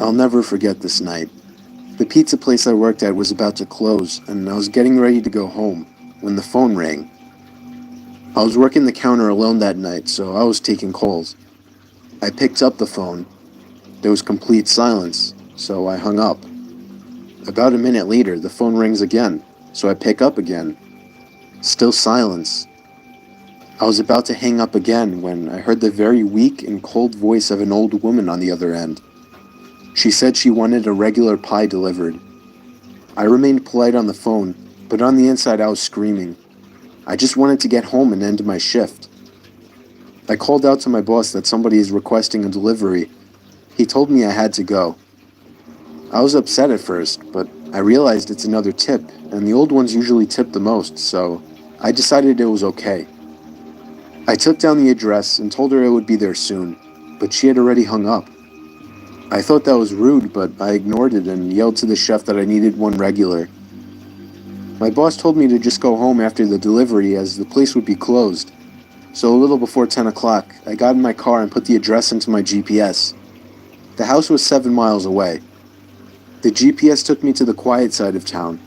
I'll never forget this night. The pizza place I worked at was about to close, and I was getting ready to go home when the phone rang. I was working the counter alone that night, so I was taking calls. I picked up the phone. There was complete silence, so I hung up. About a minute later, the phone rings again, so I pick up again. Still silence. I was about to hang up again when I heard the very weak and cold voice of an old woman on the other end. She said she wanted a regular pie delivered. I remained polite on the phone, but on the inside I was screaming. I just wanted to get home and end my shift. I called out to my boss that somebody is requesting a delivery. He told me I had to go. I was upset at first, but I realized it's another tip, and the old ones usually tip the most, so I decided it was okay. I took down the address and told her I would be there soon, but she had already hung up. I thought that was rude, but I ignored it and yelled to the chef that I needed one regular. My boss told me to just go home after the delivery as the place would be closed. So a little before 10 o'clock, I got in my car and put the address into my GPS. The house was 7 miles away. The GPS took me to the quiet side of town.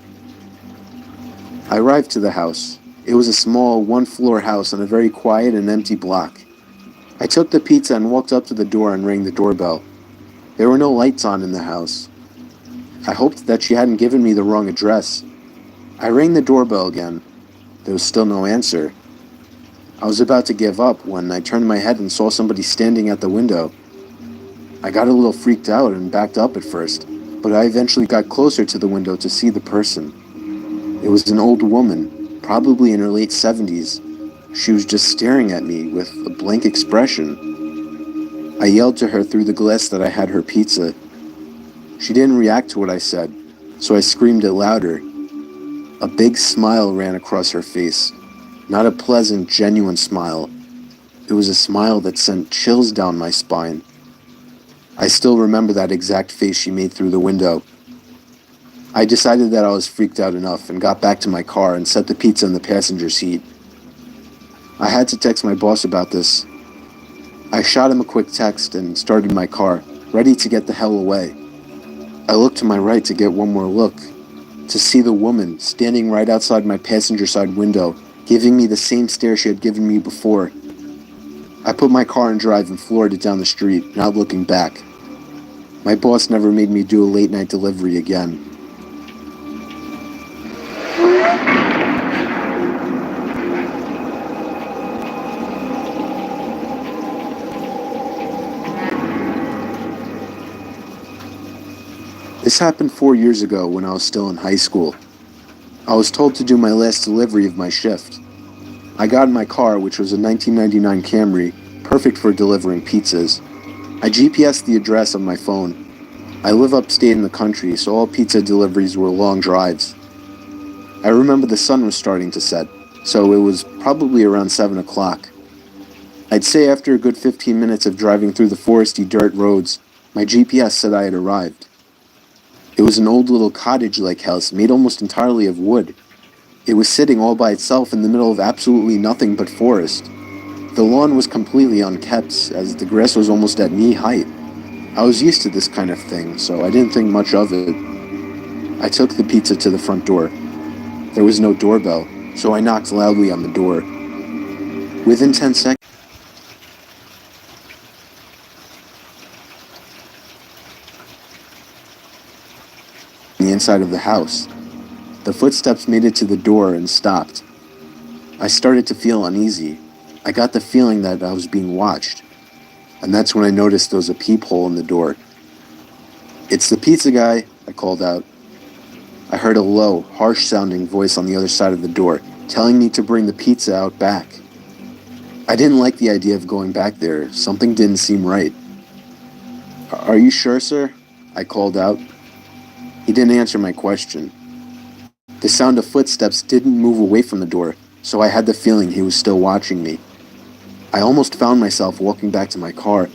I arrived to the house. It was a small, one-floor house on a very quiet and empty block. I took the pizza and walked up to the door and rang the doorbell. There were no lights on in the house. I hoped that she hadn't given me the wrong address. I rang the doorbell again. There was still no answer. I was about to give up when I turned my head and saw somebody standing at the window. I got a little freaked out and backed up at first, but I eventually got closer to the window to see the person. It was an old woman, probably in her late 70s. She was just staring at me with a blank expression. I yelled to her through the glass that I had her pizza. She didn't react to what I said, so I screamed it louder. A big smile ran across her face. Not a pleasant, genuine smile. It was a smile that sent chills down my spine. I still remember that exact face she made through the window. I decided that I was freaked out enough and got back to my car and set the pizza in the passenger seat. I had to text my boss about this. I shot him a quick text and started my car, ready to get the hell away. I looked to my right to get one more look, to see the woman standing right outside my passenger side window, giving me the same stare she had given me before. I put my car in drive and floored it down the street, not looking back. My boss never made me do a late night delivery again. This happened 4 years ago when I was still in high school. I was told to do my last delivery of my shift. I got in my car, which was a 1999 Camry, perfect for delivering pizzas. I GPSed the address on my phone. I live upstate in the country, so all pizza deliveries were long drives. I remember the sun was starting to set, so it was probably around 7 o'clock. I'd say after a good 15 minutes of driving through the foresty dirt roads, my GPS said I had arrived. It was an old little cottage-like house made almost entirely of wood. It was sitting all by itself in the middle of absolutely nothing but forest. The lawn was completely unkept, as the grass was almost at knee height. I was used to this kind of thing, so I didn't think much of it. I took the pizza to the front door. There was no doorbell, so I knocked loudly on the door. Within 10 seconds, the inside of the house. The footsteps made it to the door and stopped. I started to feel uneasy. I got the feeling that I was being watched. And that's when I noticed there was a peephole in the door. "It's the pizza guy," I called out. I heard a low, harsh-sounding voice on the other side of the door, telling me to bring the pizza out back. I didn't like the idea of going back there. Something didn't seem right. "Are you sure, sir?" I called out. He didn't answer my question. The sound of footsteps didn't move away from the door, so I had the feeling he was still watching me. I almost found myself walking back to my car,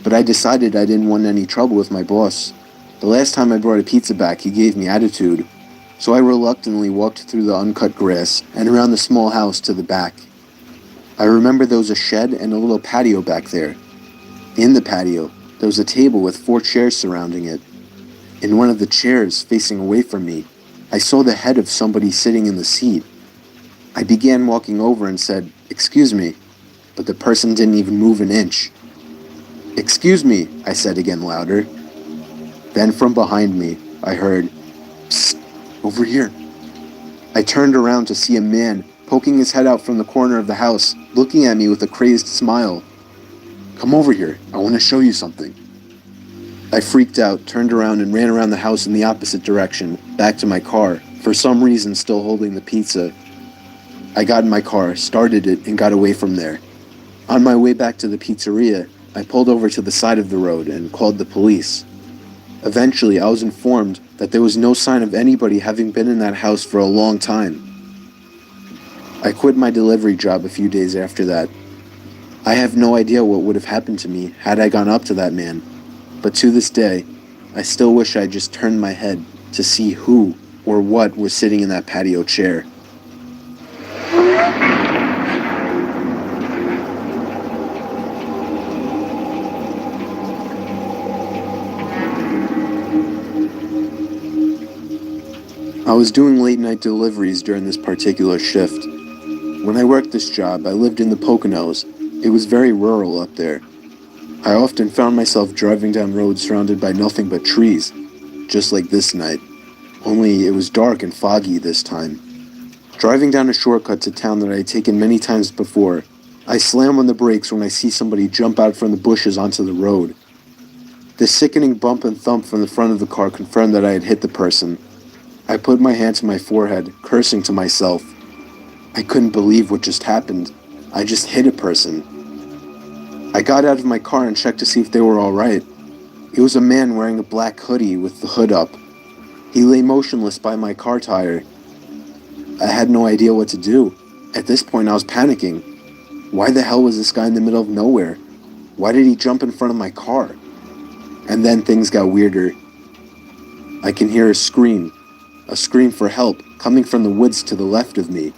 but I decided I didn't want any trouble with my boss. The last time I brought a pizza back, he gave me attitude, so I reluctantly walked through the uncut grass and around the small house to the back. I remember there was a shed and a little patio back there. In the patio, There was a table with 4 chairs surrounding it. In one of the chairs, facing away from me, I saw the head of somebody sitting in the seat. I began walking over and said, "Excuse me," but the person didn't even move an inch. "Excuse me," I said again louder. Then from behind me, I heard, "Psst, over here." I turned around to see a man poking his head out from the corner of the house, looking at me with a crazed smile. "Come over here, I want to show you something." I freaked out, turned around and ran around the house in the opposite direction, back to my car, for some reason still holding the pizza. I got in my car, started it, and got away from there. On my way back to the pizzeria, I pulled over to the side of the road and called the police. Eventually, I was informed that there was no sign of anybody having been in that house for a long time. I quit my delivery job a few days after that. I have no idea what would have happened to me had I gone up to that man, but to this day, I still wish I had just turned my head to see who or what was sitting in that patio chair. I was doing late night deliveries during this particular shift. When I worked this job, I lived in the Poconos. It was very rural up there. I often found myself driving down roads surrounded by nothing but trees, just like this night, only it was dark and foggy this time. Driving down a shortcut to town that I had taken many times before, I slam on the brakes when I see somebody jump out from the bushes onto the road. The sickening bump and thump from the front of the car confirmed that I had hit the person. I put my hand to my forehead, cursing to myself. I couldn't believe what just happened. I just hit a person. I got out of my car and checked to see if they were all right. It was a man wearing a black hoodie with the hood up. He lay motionless by my car tire. I had no idea what to do. At this point, I was panicking. Why the hell was this guy in the middle of nowhere? Why did he jump in front of my car? And then things got weirder. I can hear a scream for help, coming from the woods to the left of me.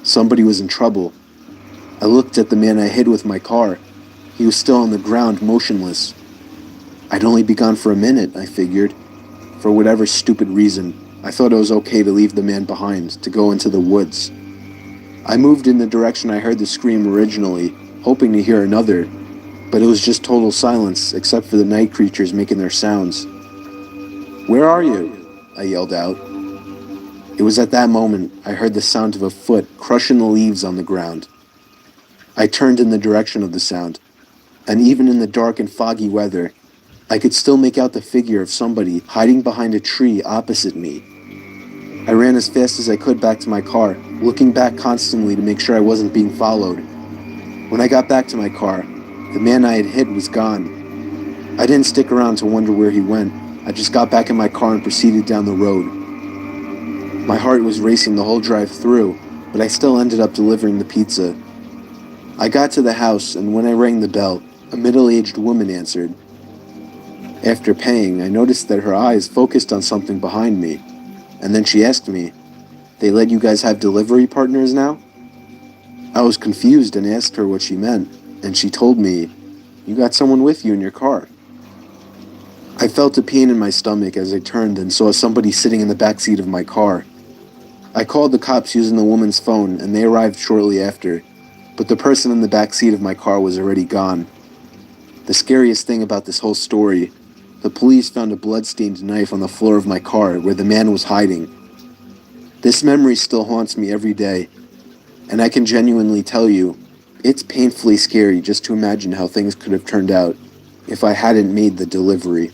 Somebody was in trouble. I looked at the man I hit with my car. He was still on the ground, motionless. I'd only be gone for a minute, I figured. For whatever stupid reason, I thought it was okay to leave the man behind, to go into the woods. I moved in the direction I heard the scream originally, hoping to hear another, but it was just total silence, except for the night creatures making their sounds. "Where are you?" I yelled out. It was at that moment I heard the sound of a foot crushing the leaves on the ground. I turned in the direction of the sound, and even in the dark and foggy weather, I could still make out the figure of somebody hiding behind a tree opposite me. I ran as fast as I could back to my car, looking back constantly to make sure I wasn't being followed. When I got back to my car, the man I had hit was gone. I didn't stick around to wonder where he went. I just got back in my car and proceeded down the road. My heart was racing the whole drive through, but I still ended up delivering the pizza. I got to the house, and when I rang the bell, a middle-aged woman answered. After paying, I noticed that her eyes focused on something behind me, and then she asked me, "They let you guys have delivery partners now?" I was confused and asked her what she meant, and she told me, "You got someone with you in your car." I felt a pain in my stomach as I turned and saw somebody sitting in the back seat of my car. I called the cops using the woman's phone, and they arrived shortly after, but the person in the back seat of my car was already gone. The scariest thing about this whole story, the police found a blood-stained knife on the floor of my car where the man was hiding. This memory still haunts me every day, and I can genuinely tell you, it's painfully scary just to imagine how things could have turned out if I hadn't made the delivery.